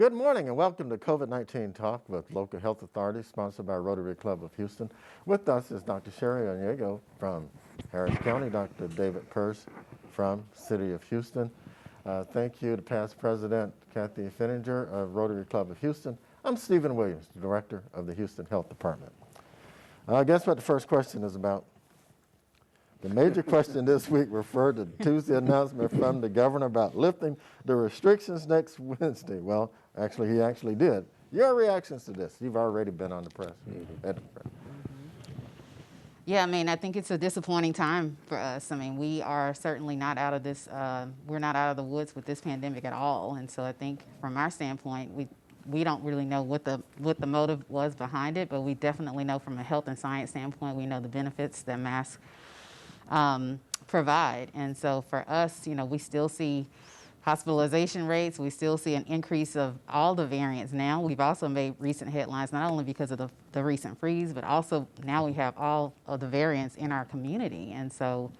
Good morning and welcome to COVID-19 Talk with Local Health Authorities, sponsored by Rotary Club of Houston. With us is Dr. Sherri Onyiego from Harris County, Dr. David Persse from City of Houston. Thank you to past President Kathy Finninger of Rotary Club of Houston. I'm Stephen Williams, the Director of the Houston Health Department. Guess what the first question is about? The major question this week referred to the Tuesday announcement from the governor about lifting the restrictions next Wednesday. Well, actually, he actually did. Your reactions to this? You've already been on the press. Yeah, I mean, I think it's a disappointing time for us. I mean, we are certainly not out of this, we're not out of the woods with this pandemic at all. And so I think from our standpoint, we don't really know what the motive was behind it, but we definitely know from a health and science standpoint, we know the benefits that masks provide. And so for us, you know, we still see hospitalization rates. We still see an increase of all the variants now. We've also made recent headlines, not only because of the recent freeze, but also now we have all of the variants in our community. And so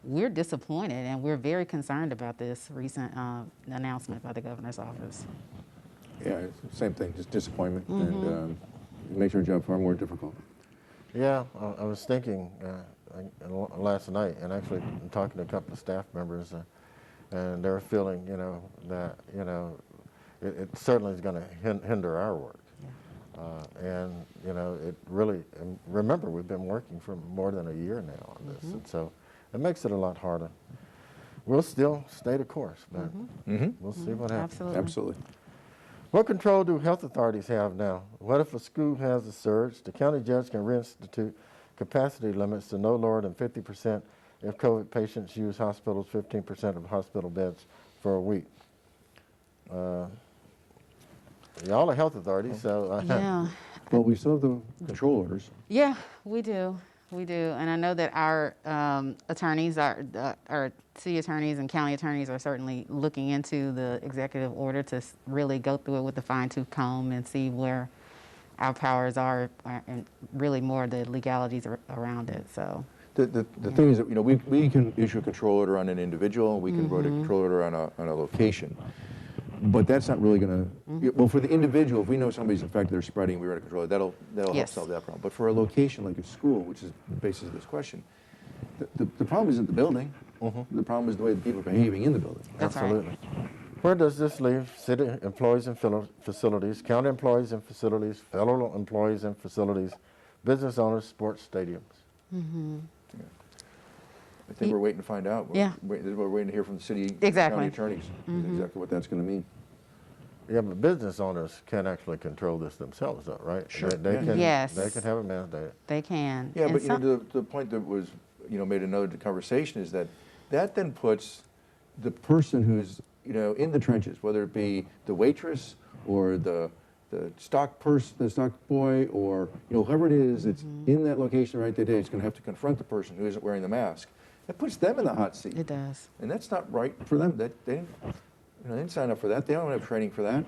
we're disappointed and we're very concerned about this recent announcement by the governor's office. Yeah, it's the same thing, just disappointment, and it makes our job far more difficult. Yeah, I was thinking last night, and actually talking to a couple of staff members, and they're feeling, you know, that, you know, it certainly is going to hinder our work. And, you know, it really, and remember, we've been working for more than a year now on this, and so it makes it a lot harder. We'll still stay the course, but we'll see what happens. Absolutely. What control do health authorities have now? What if a school has a surge? The county judge can reinstitute capacity limits to no lower than 50% if COVID patients use hospitals 15% of hospital beds for a week. Y'all are health authorities, so... Yeah. Well, we still have the control orders. Yeah, we do. We do. And I know that our attorneys, our city attorneys and county attorneys are certainly looking into the executive order to really go through it with a fine-tooth comb and see where our powers are and really more the legalities around it. So The thing is that, you know, we can issue a control order on an individual, we can write a control order on a location, but that's not really going to, well, for the individual, if we know somebody's infected, they're spreading, we write a control order, that'll help solve that problem. But for a location like a school, which is the basis of this question, the problem isn't the building, the problem is the way the people are behaving in the building. That's absolutely. Right. Where does this leave city employees and facilities, county employees and facilities, federal employees and facilities, business owners, sports stadiums? I think we're waiting to find out. We're waiting to hear from the city county attorneys exactly what that's going to mean. Yeah, but business owners can actually control this themselves, though, right? Sure. They can, yes. They can have it mandated. They can. Yeah, and but you know, the point that was, you know, made a note of the conversation is that then puts the person who's, you know, in the trenches, whether it be the waitress or the stock boy, or, you know, whoever it is that's in that location right that day, is going to have to confront the person who isn't wearing the mask. That puts them in the hot seat. It does. And that's not right for them. They didn't sign up for that. They don't have training for that.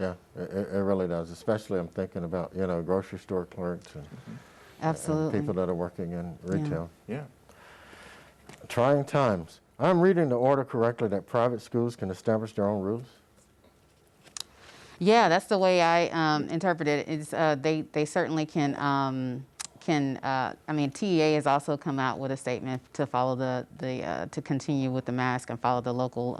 Yeah, it really does. Especially, I'm thinking about, you know, grocery store clerks and, absolutely. and people that are working in retail. Yeah. Trying times. I'm reading the order correctly that private schools can establish their own rules? Yeah, that's the way I interpret it. It's, they certainly can. I mean, TEA has also come out with a statement to follow to continue with the mask and follow the local,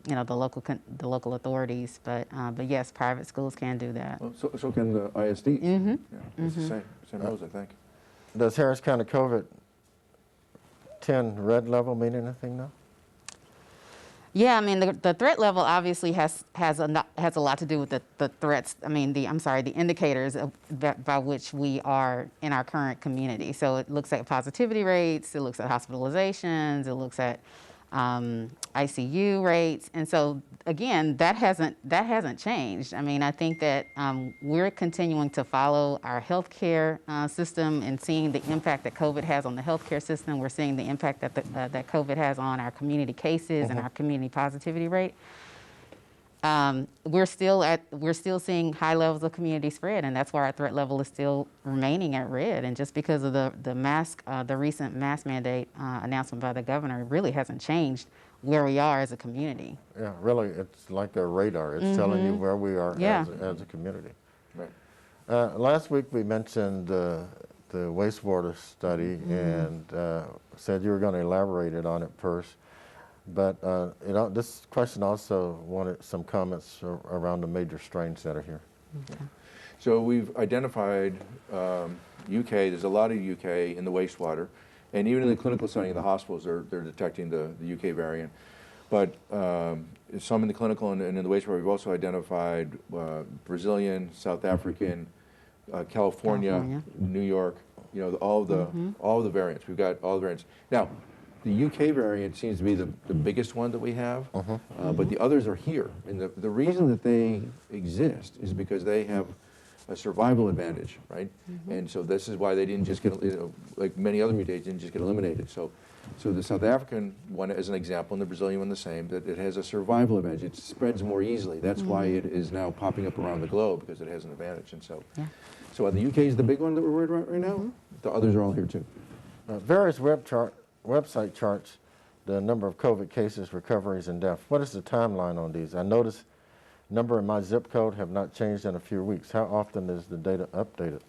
you know, the local authorities. But yes, private schools can do that. Well, so can the ISDs. Yeah, it's the same rules, I think. Does Harris County COVID-10 red level mean anything now? Yeah, I mean, the threat level obviously has a lot to do with the threats. I mean, the indicators by which we are in our current community. So it looks at positivity rates, it looks at hospitalizations, it looks at ICU rates, and so again, that hasn't changed. I mean, I think that we're continuing to follow our healthcare system and seeing the impact that COVID has on the healthcare system. We're seeing the impact that that COVID has on our community cases and our community positivity rate. We're still seeing high levels of community spread, and that's why our threat level is still remaining at red. And just because of the recent mask mandate announcement by the governor, it really hasn't changed where we are as a community. Yeah, really, it's like a radar. It's telling you where we are Yeah. as a community. Right. Last week we mentioned the wastewater study and said you were going to elaborate it on it, Persse. But this question also wanted some comments around the major strains that are here. Okay. So we've identified UK, there's a lot of UK in the wastewater, and even in the clinical setting in the hospitals, they're detecting the UK variant. But some in the clinical and in the wastewater, we've also identified Brazilian, South African, California, New York, all the variants. We've got all the variants. Now, the UK variant seems to be the biggest one that we have, but the others are here. And the reason that they exist is because they have a survival advantage, right? And so this is why they didn't just get, like many other mutations, didn't just get eliminated. So the South African one is an example, and the Brazilian one the same, that it has a survival advantage. It spreads more easily. That's why it is now popping up around the globe, because it has an advantage. And so, so the UK is the big one that we're worried about right now. The others are all here too. Various website charts the number of COVID cases, recoveries, and deaths. What is the timeline on these? I noticed number in my zip code have not changed in a few weeks. How often is the data updated?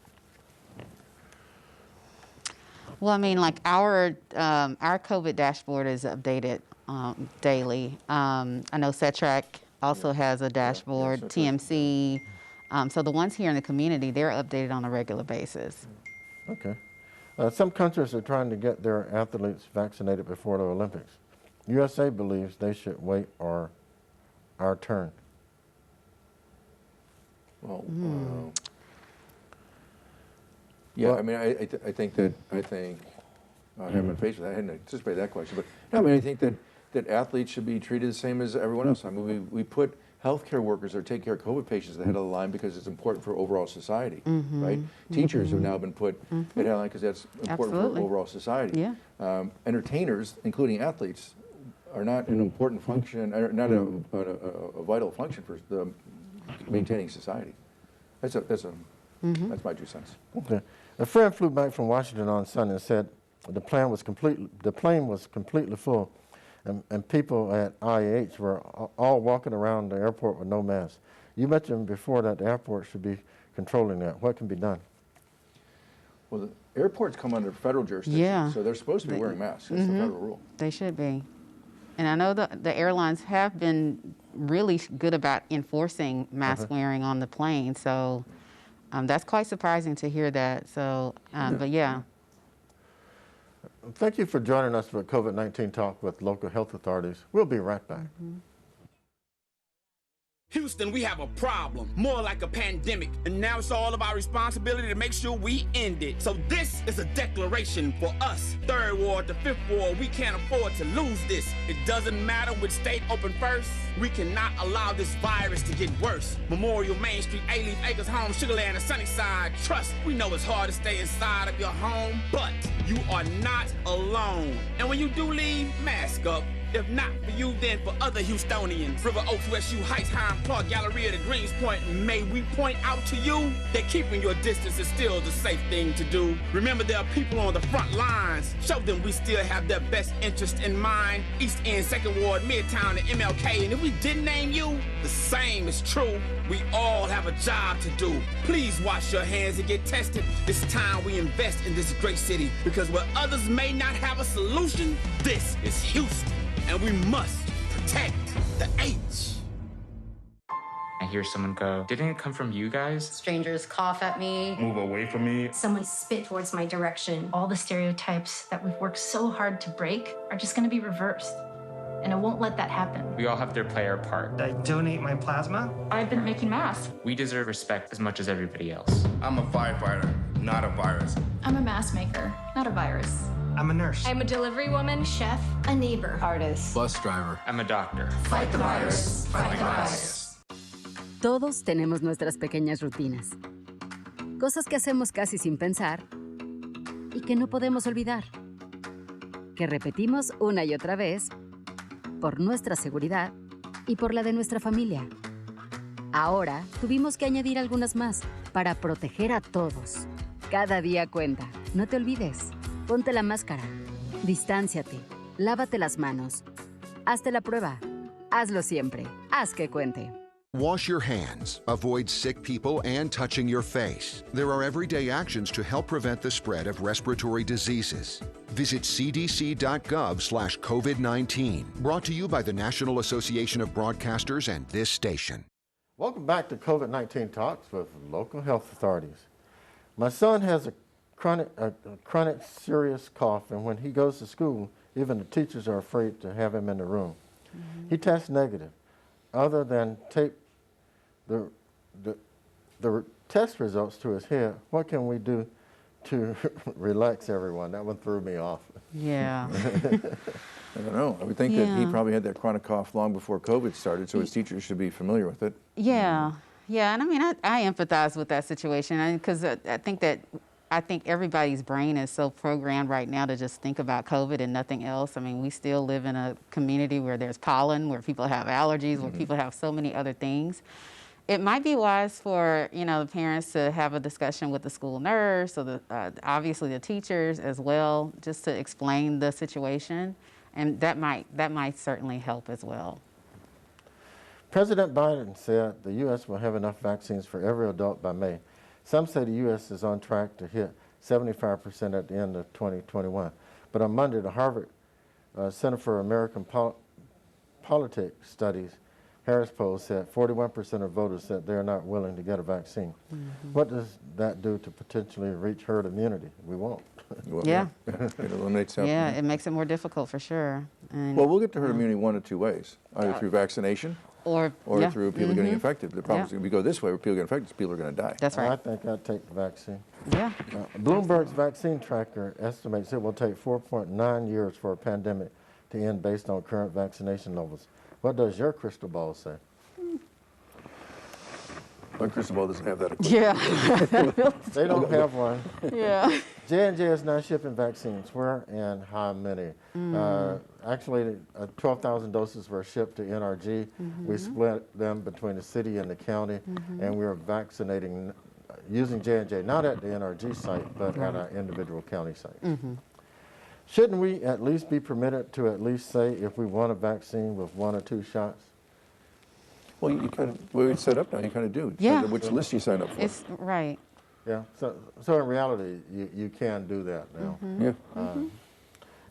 Well, I mean, like our COVID dashboard is updated daily. I know CETRAC also has a dashboard, TMC. So the ones here in the community, they're updated on a regular basis. Okay. Some countries are trying to get their athletes vaccinated before the Olympics. USA believes they should wait our turn. Well, yeah, I mean, I think I haven't faced with that. I hadn't anticipated that question, but no, I mean, I think that athletes should be treated the same as everyone else. I mean, we put healthcare workers that take care of COVID patients at the head of the line because it's important for overall society, right? Teachers have now been put at the head of the line because that's important for overall society. Yeah. Entertainers, including athletes, are not an important function, are not a vital function for maintaining society. That's my 2 cents. Okay. A friend flew back from Washington on Sunday and said the plane was completely full, and people at IAH were all walking around the airport with no masks. You mentioned before that the airport should be controlling that. What can be done? Well, the airports come under federal jurisdiction, so they're supposed to be wearing masks. That's the federal rule. They should be. And I know the airlines have been really good about enforcing mask wearing on the plane. So that's quite surprising to hear that. So, but yeah. Thank you for joining us for COVID-19 Talk with local health authorities. We'll be right back. Houston, we have a problem, more like a pandemic, and now it's all of our responsibility to make sure we end it. So this is a declaration for us. 3rd Ward to 5th Ward, we can't afford to lose this. It doesn't matter which state open first. We cannot allow this virus to get worse. Memorial, Main Street, A-Leaf, Acres, Home, Sugarland, and Sunnyside. Trust, we know it's hard to stay inside of your home, but you are not alone. And when you do leave, mask up. If not for you, then for other Houstonians. River Oaks, West U Heights, Higham Park, Galleria to Greens Point. May we point out to you that keeping your distance is still the safe thing to do. Remember, there are people on the front lines. Show them we still have their best interest in mind. East End, 2nd Ward, Midtown, and MLK. And if we didn't name you, the same is true. We all have a job to do. Please wash your hands and get tested. It's time we invest in this great city, because where others may not have a solution, this is Houston. And we must protect the H. I hear someone go, "Didn't it come from you guys?" Strangers cough at me. Move away from me. Someone spit towards my direction. All the stereotypes that we've worked so hard to break are just gonna be reversed. And I won't let that happen. We all have to play our part. I donate my plasma. I've been making masks. We deserve respect as much as everybody else. I'm a firefighter, not a virus. I'm a mask maker, not a virus. I'm a nurse. I'm a delivery woman, chef, a neighbor, artist. Bus driver. I'm a doctor. Fight the virus. Fight the virus. Todos tenemos nuestras pequeñas rutinas. Cosas que hacemos casi sin pensar y que no podemos olvidar. Que repetimos una y otra vez por nuestra seguridad y por la de nuestra familia. Ahora tuvimos que añadir algunas más para proteger a todos. Cada día cuenta. No te olvides. Ponte la máscara. Distánciate. Lávate las manos. Hazte la prueba. Hazlo siempre. Haz que cuente. Wash your hands, avoid sick people, and touching your face. There are everyday actions to help prevent the spread of respiratory diseases. Visit cdc.gov/COVID-19. Brought to you by the National Association of Broadcasters and this station. Welcome back to COVID-19 Talks with local health authorities. My son has a chronic serious cough, and when he goes to school, even the teachers are afraid to have him in the room. He tests negative. Other than tape the test results to his head, what can we do to relax everyone? That one threw me off. Yeah. I don't know. I would think that he probably had that chronic cough long before COVID started, so his teachers should be familiar with it. Yeah. Yeah, and I mean, I empathize with that situation because I think everybody's brain is so programmed right now to just think about COVID and nothing else. I mean, we still live in a community where there's pollen, where people have allergies, where people have so many other things. It might be wise for, the parents to have a discussion with the school nurse or obviously the teachers as well, just to explain the situation, and that might certainly help as well. President Biden said the U.S. will have enough vaccines for every adult by May. Some say the U.S. is on track to hit 75% at the end of 2021. But on Monday, the Harvard Center for American Politics Studies Harris poll said 41% of voters said they're not willing to get a vaccine. What does that do to potentially reach herd immunity? We won't. Well, Yeah. It eliminates that. Yeah, it makes it more difficult for sure. And, Well, we'll get to herd immunity one of two ways, either through vaccination or through people getting infected. The problem is if we go this way, where people get infected, people are going to die. That's right. I think I'd take the vaccine. Yeah. Bloomberg's vaccine tracker estimates it will take 4.9 years for a pandemic to end based on current vaccination levels. What does your crystal ball say? My crystal ball doesn't have that equipment. Yeah. They don't have one. Yeah. J&J is now shipping vaccines. Where and how many? Actually, 12,000 doses were shipped to NRG. We split them between the city and the county, and we're vaccinating using J&J, not at the NRG site, but at our individual county sites. Shouldn't we at least be permitted to at least say if we want a vaccine with 1 or 2 shots? Well, you kind of, well, it's set up now, you kind of do. Yeah. Which list you sign up for. It's right. Yeah, so in reality, you can do that now. Yeah.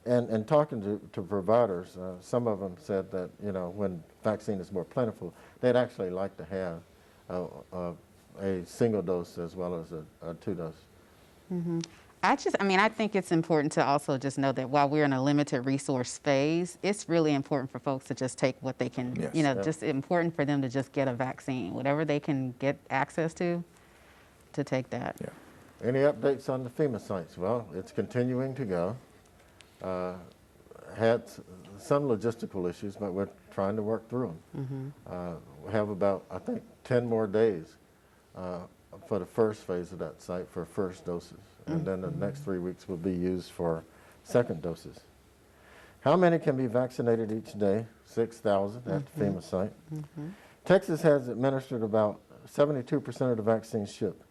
And talking to providers, some of them said that, when vaccine is more plentiful, they'd actually like to have a single dose as well as a 2-dose. I think it's important to also just know that while we're in a limited resource phase, it's really important for folks to just take what they can, just important for them to just get a vaccine, whatever they can get access to take that. Yeah. Any updates on the FEMA sites? Well, it's continuing to go. Had some logistical issues, but we're trying to work through them. We have about, I think, 10 more days for the first phase of that site for first doses. And then the next 3 weeks will be used for second doses. How many can be vaccinated each day? 6,000 at the FEMA site. Texas has administered about 72% of the vaccines shipped.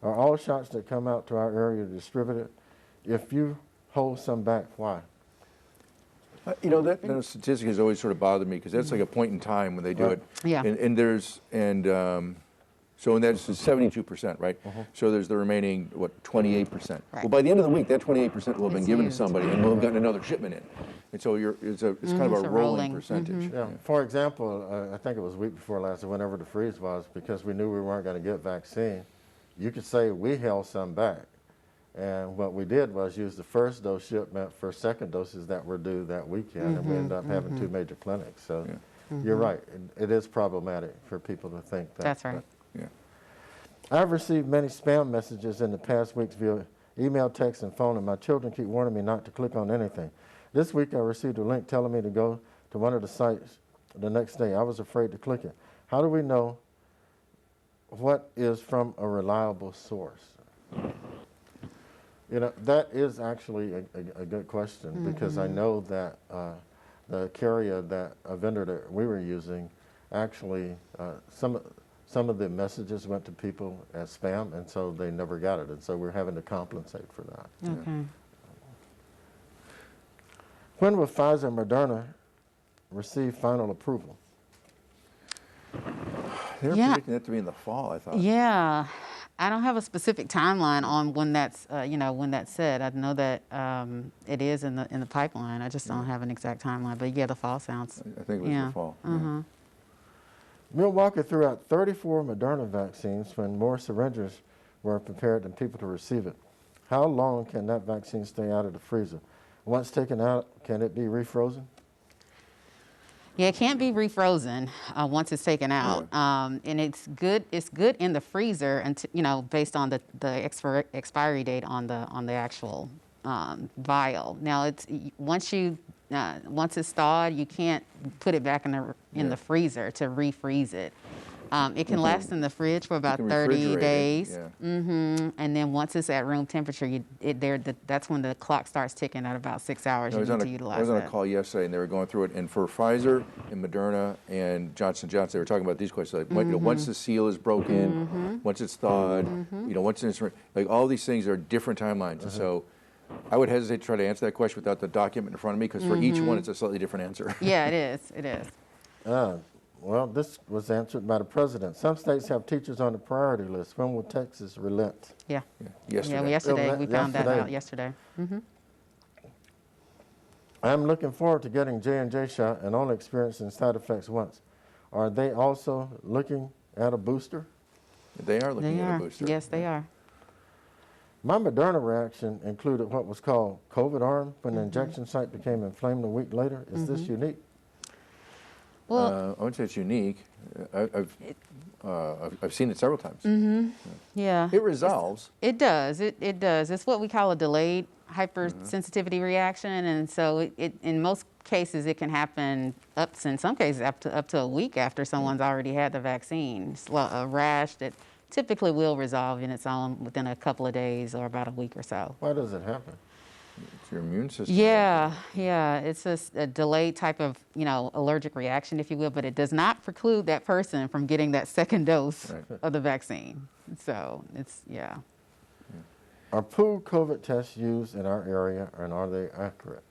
Are all shots that come out to our area distributed? If you hold some back, why? That statistic has always sort of bothered me because that's like a point in time when they do it. Yeah. So that's 72%, right? So there's the remaining, 28%. Right. Well, by the end of the week, that 28% will have been It's given to used. somebody, and we'll have gotten another shipment in. And so it's kind of it's a a rolling rolling. percentage. Yeah. For example, I think it was a week before last, whenever the freeze was, because we knew we weren't going to get vaccine, you could say we held some back. And what we did was use the first dose shipment for second doses that were due that weekend, and we ended up having 2 major clinics. So you're right. It is problematic for people to think that. That's right. I've received many spam messages in the past weeks via email, text, and phone, and my children keep warning me not to click on anything. This week I received a link telling me to go to one of the sites the next day. I was afraid to click it. How do we know what is from a reliable source? That is actually a good question because I know that the carrier, a vendor that we were using, actually some of the messages went to people as spam, and so they never got it, and so we're having to compensate for that. Okay. When will Pfizer and Moderna receive final approval? They're Yeah. predicting that to be in the fall, I thought. Yeah, I don't have a specific timeline on when that's, when that's said. I know that it is in the pipeline. I just don't have an exact timeline. But yeah, the fall sounds. I think it was the fall. Yeah. Milwaukee threw out 34 Moderna vaccines when more syringes were prepared than people to receive it. How long can that vaccine stay out of the freezer? Once taken out, can it be refrozen? Yeah, it can't be refrozen once it's taken out, and it's good. It's good in the freezer, and based on the expiry date on the actual vial. Now, it's once it's thawed, you can't put it back in the freezer to refreeze it. It can last in the fridge for about 30 days. And then once it's at room temperature, that's when the clock starts ticking at about 6 hours. You need to utilize I was on a that. call yesterday, and they were going through it. And for Pfizer and Moderna and Johnson & Johnson, they were talking about these questions. Like, once the seal is broken, once it's thawed, once it's like all these things are different timelines. And so I would hesitate to try to answer that question without the document in front of me, because for each one, it's a slightly different answer. Yeah, it is. It is. Well, this was answered by the president. Some states have teachers on the priority list. When will Texas relent? Yeah. Yesterday. Yeah, yesterday. We found that out yesterday. I'm looking forward to getting J&J shot and only experiencing side effects once. Are they also looking at a booster? They are looking at a booster. Yes, they are. My Moderna reaction included what was called COVID arm when the injection site became inflamed a week later. Is this unique? Well, I wouldn't say it's unique. I've seen it several times. Yeah. It resolves. It does. It does. It's what we call a delayed hypersensitivity reaction, and so it in most cases it can happen in some cases up to a week after someone's already had the vaccine. It's a rash that typically will resolve in its own within a couple of days or about a week or so. Why does it happen? It's your immune system. Yeah. It's a delayed type of, allergic reaction, if you will, but it does not preclude that person from getting that second dose of the vaccine. So it's, Are pooled COVID tests used in our area, and are they accurate?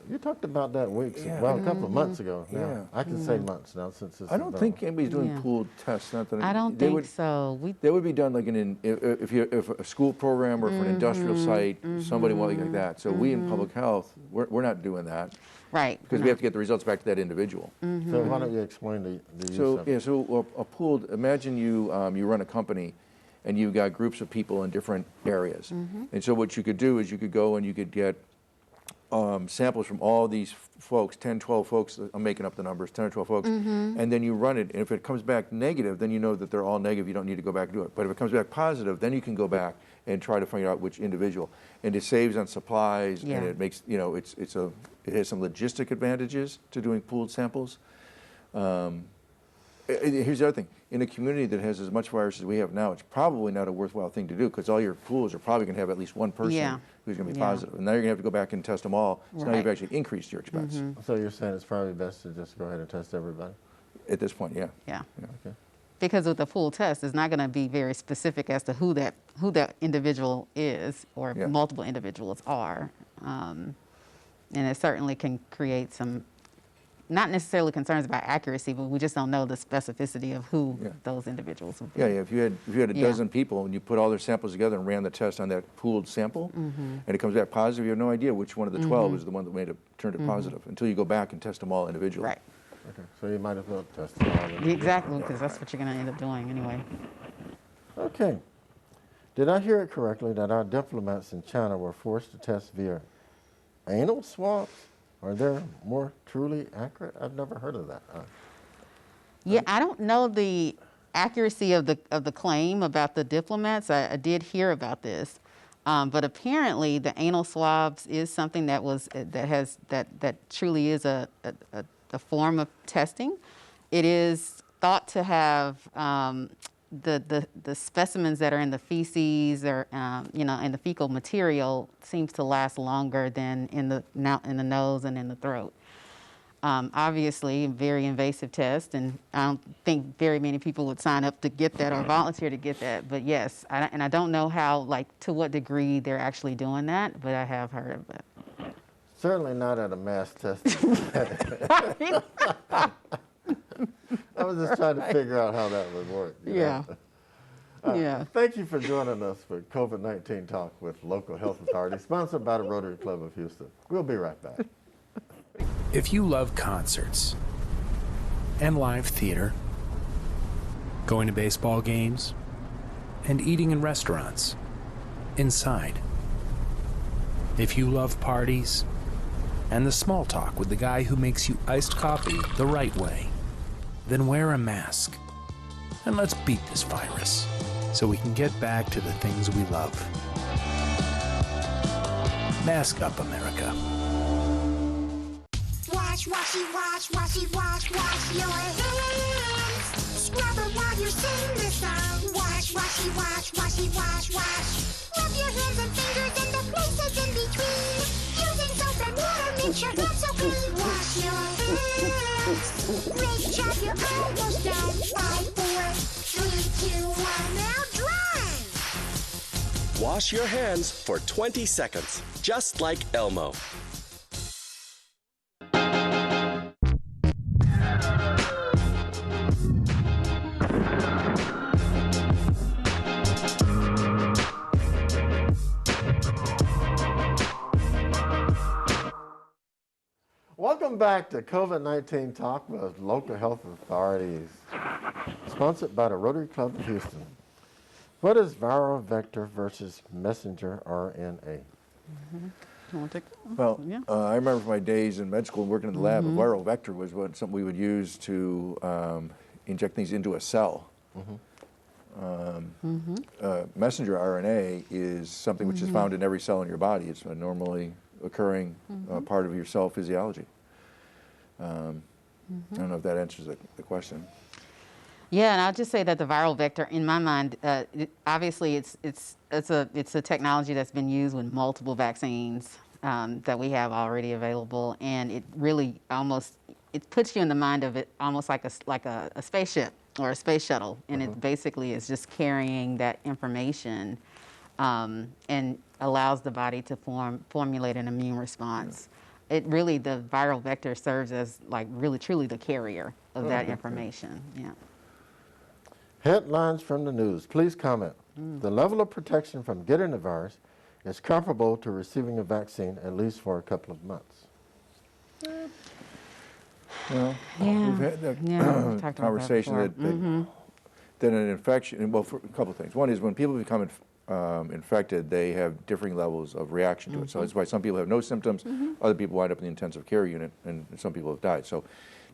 You talked about that a couple of months ago. Now, I can say months now since it's. I don't think anybody's doing pooled tests. Not that I don't think so. They would be done like if a school program or for an industrial site, somebody like that. So we in public health, we're not doing that. Right. Because we have to get the results back to that individual. So why don't you explain the use of it? So a pooled, imagine you run a company and you've got groups of people in different areas. And so what you could do is you could go and you could get samples from all these folks, 10, 12 folks, I'm making up the numbers, 10 or 12 folks, and then you run it, and if it comes back negative, then you know that they're all negative, you don't need to go back and do it. But if it comes back positive, then you can go back and try to find out which individual. And it saves on supplies, and it makes, it has some logistic advantages to doing pooled samples. Here's the other thing. In a community that has as much virus as we have now, it's probably not a worthwhile thing to do, because all your pools are probably going to have at least one person who's going to be positive. And now you're going to have to go back and test them all. So now you've actually increased your expense. So you're saying it's probably best to just go ahead and test everybody? At this point, yeah. Okay. Because with the pool test, it's not going to be very specific as to who that individual is or multiple individuals are. And it certainly can create some, not necessarily concerns about accuracy, but we just don't know the specificity of who those individuals would be. If you had a dozen people and you put all their samples together and ran the test on that pooled sample, and it comes back positive, you have no idea which one of the 12 is the one that turned it positive until you go back and test them all individually. Right. Okay. So you might as well test them all. Exactly, because that's what you're going to end up doing anyway. Okay. Did I hear it correctly that our diplomats in China were forced to test via anal swabs? Are they more truly accurate? I've never heard of that. Yeah, I don't know the accuracy of the claim about the diplomats. I did hear about this, but apparently the anal swabs is something that truly is a form of testing. It is thought to have the specimens that are in the feces or in the fecal material seems to last longer than in the nose and in the throat. Obviously, a very invasive test, and I don't think very many people would sign up to get that or volunteer to get that. But yes, I don't know how, to what degree they're actually doing that, but I have heard of it. Certainly not at a mass testing. I was just trying to figure out how that would work. Yeah. Yeah. Thank you for joining us for COVID-19 Talk with Local Health Authority, sponsored by the Rotary Club of Houston. We'll be right back. If you love concerts and live theater, going to baseball games, and eating in restaurants, inside, if you love parties and the small talk with the guy who makes you iced coffee the right way, then wear a mask. And let's beat this virus so we can get back to the things we love. Mask up, America. Wash, washy, wash, washy, wash, wash your hands. Scrub it while you sing the song. Wash, washy, wash, washy, wash, wash. Rub your hands and fingers and the places in between. Using soap and water makes your hands so clean. Wash your hands. Great job, you're almost done. 5, 4, 3, 2, 1, now dry. Wash your hands for 20 seconds, just like Elmo. Welcome back to COVID-19 Talk with Local Health Authorities, sponsored by the Rotary Club of Houston. What is viral vector versus messenger RNA? You want to take Well, yeah. I remember from my days in med school working in the lab, a viral vector was something we would use to inject things into a cell. Messenger RNA is something which is found in every cell in your body. It's a normally occurring part of your cell physiology. I don't know if that answers the question. Yeah, and I'll just say that the viral vector, in my mind, obviously it's a technology that's been used with multiple vaccines that we have already available, and it really it puts you in the mind of it almost like a spaceship or a space shuttle, and it basically is just carrying that information and allows the body to formulate an immune response. The viral vector serves as really truly the carrier of that information. Yeah. Headlines from the news. Please comment. The level of protection from getting the virus is comparable to receiving a vaccine, at least for a couple of months. Well, we've had that conversation that an infection, well, for a couple of things. One is when people become infected, they have differing levels of reaction to it. So that's why some people have no symptoms, other people wind up in the intensive care unit, and some people have died. So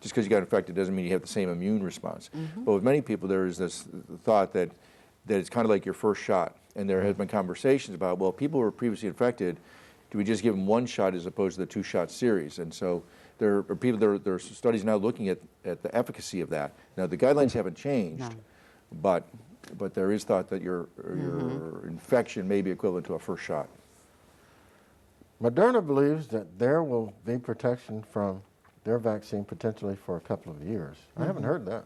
just because you got infected doesn't mean you have the same immune response. But with many people, there is this thought that it's kind of like your first shot. And there has been conversations about, well, people who were previously infected, do we just give them one shot as opposed to the 2-shot series? And so there are studies now looking at the efficacy of that. Now, the guidelines haven't changed, but there is thought that your infection may be equivalent to a first shot. Moderna believes that there will be protection from their vaccine potentially for a couple of years. I haven't heard that.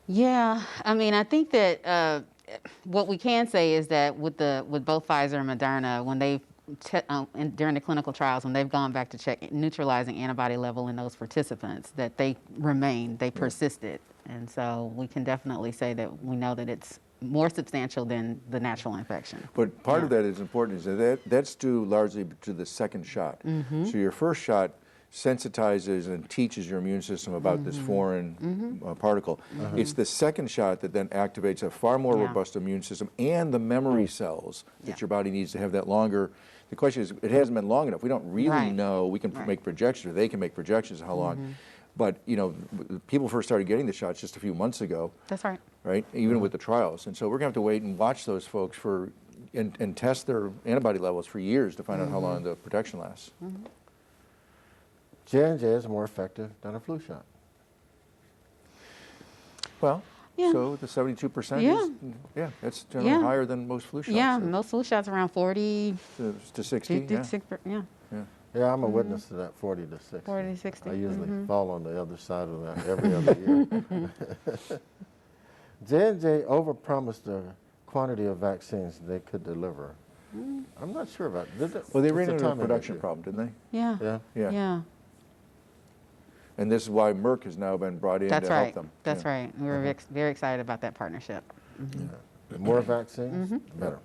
Yeah, I mean, I think that what we can say is that with both Pfizer and Moderna, when they during the clinical trials, when they've gone back to check neutralizing antibody level in those participants, that they persisted. And so we can definitely say that we know that it's more substantial than the natural infection. But part of that is important is that's due largely to the second shot. So your first shot sensitizes and teaches your immune system about this foreign particle. It's the second shot that then activates a far more robust immune system and the memory cells that your body needs to have that longer. The question is, it hasn't been long enough. We don't really know. We can make projections, or they can make projections of how long. But, you know, people first started getting the shots just a few months ago. That's right. Right? Even with the trials. And so we're going to have to wait and watch those folks and test their antibody levels for years to find out how long the protection lasts. J&J is more effective than a flu shot. Well, so the 72% is, that's generally higher than most flu shots. Yeah, most flu shots around 40 to 60. Yeah, I'm a witness to that 40 to 60. 40 to 60. I usually fall on the other side of that every other year. J&J overpromised the quantity of vaccines they could deliver. I'm not sure about it. Well, they What's ran the into a timing production issue? problem, didn't Yeah. Yeah. Yeah. Yeah. And this is why Merck has now been brought in That's to right. help them. That's Yeah. right. We were very excited about that partnership. The more vaccines, the better.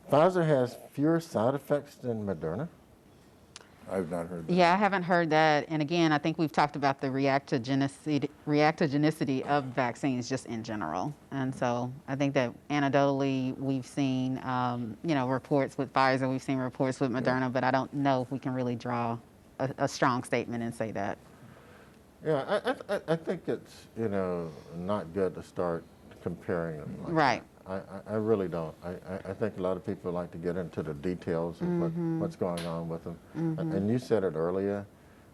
Pfizer has fewer side effects than Moderna. I've not heard that. Yeah, I haven't heard that. And again, I think we've talked about the reactogenicity of vaccines just in general. And so I think that anecdotally we've seen, reports with Pfizer, we've seen reports with Moderna, but I don't know if we can really draw a strong statement and say that. Yeah, I think it's, not good to start comparing them. Like Right. that. I really don't. I think a lot of people like to get into the details of what's going on with them. And you said it earlier,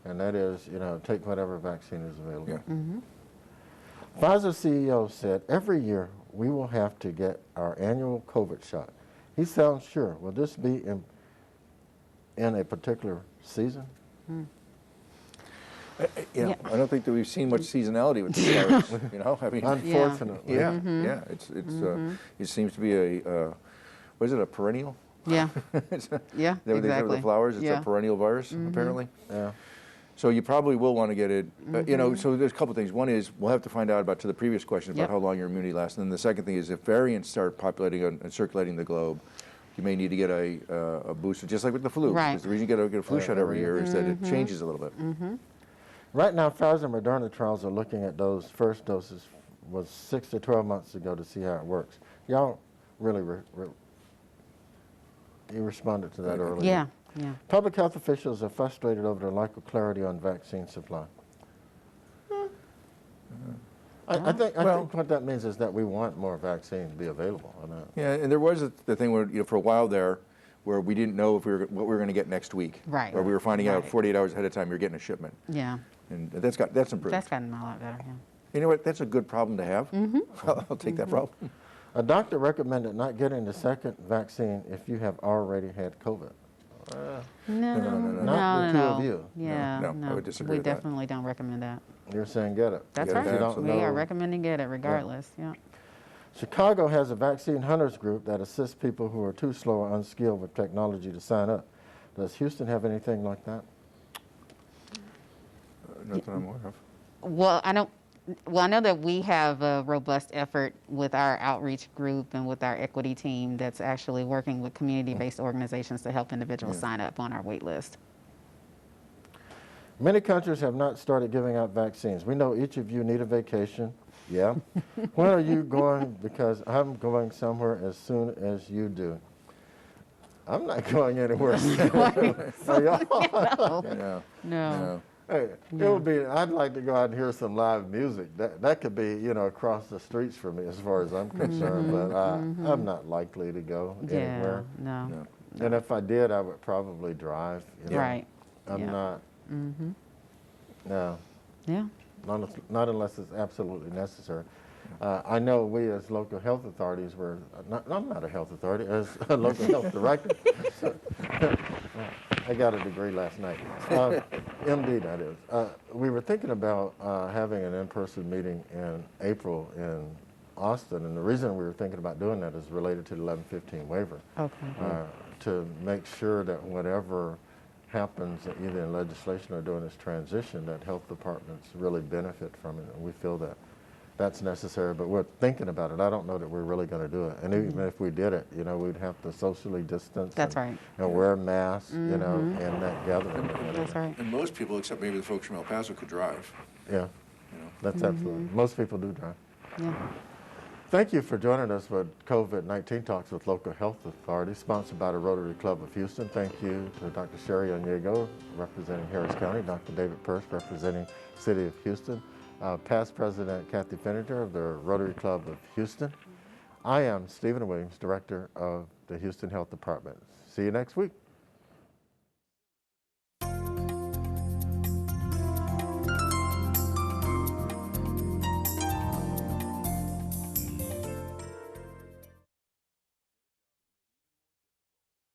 and that is, take whatever vaccine is available. Yeah. Pfizer CEO said every year we will have to get our annual COVID shot. He sounds sure. Will this be in a particular season? I don't think that we've seen much seasonality with this virus. I mean, unfortunately. Yeah, yeah. It seems to be what is it, a perennial? Yeah. Yeah, exactly. The flowers, it's a perennial virus, apparently. Yeah. So you probably will want to get it, so there's a couple things. One is we'll have to find out about, to the previous question, about how long your immunity lasts. And then the second thing is if variants start populating and circulating the globe, you may need to get a booster, just like with the flu. Right. Because the reason you get a flu shot every year is that it changes a little bit. Right now, Pfizer and Moderna trials are looking at those first doses was 6 to 12 months ago to see how it works. Y'all really you responded to that earlier. Yeah, yeah. Public health officials are frustrated over the lack of clarity on vaccine supply. I think what that means is that we want more vaccines to be available. Yeah, and there was the thing where, for a while there, where we didn't know what we were going to get next week. Right. Or we were finding out 48 hours ahead of time you're getting a shipment. Yeah. And that's improved. That's gotten a lot better, yeah. You know what? That's a good problem to have. I'll take that problem. A doctor recommended not getting the second vaccine if you have already had COVID. No. Not the two of you. Yeah, no, I would disagree we with that. definitely don't recommend that. You're saying get it. That's Get it, right. absolutely. We are recommending get it regardless, yeah. Chicago has a vaccine hunters group that assists people who are too slow or unskilled with technology to sign up. Does Houston have anything like that? Not that I'm aware of. Well, I know that we have a robust effort with our outreach group and with our equity team that's actually working with community-based organizations to help individuals sign up on our wait list. Many countries have not started giving out vaccines. We know each of you need a vacation. Yeah. When are you going? Because I'm going somewhere as soon as you do. I'm not going anywhere. No. Hey, it would be. I'd like to go out and hear some live music. That could be, across the streets for me, as far as I'm concerned. But I'm not likely to go anywhere. No. And if I did, I would probably drive. Right. I'm not. No. Yeah. Not unless it's absolutely necessary. I know we as local health authorities I'm not a health authority, as a local health director. I got a degree last night. MD, that is. We were thinking about having an in-person meeting in April in Austin, and the reason we were thinking about doing that is related to the 1115 waiver. Okay. To make sure that whatever happens either in legislation or during this transition, that health departments really benefit from it, and we feel that that's necessary, but we're thinking about it. I don't know that we're really going to do it. And even if we did it, we'd have to socially distance. That's right. And wear masks, and that gathering. That's right. And most people, except maybe the folks from El Paso, could drive. Yeah, that's absolutely. Most people do drive. Yeah. Thank you for joining us for COVID-19 Talks with Local Health Authorities, sponsored by the Rotary Club of Houston. Thank you to Dr. Sherri Onyiego, representing Harris County, Dr. David Persse, representing City of Houston, past President Kathy Finninger of the Rotary Club of Houston. I am Stephen Williams, Director of the Houston Health Department. See you next week.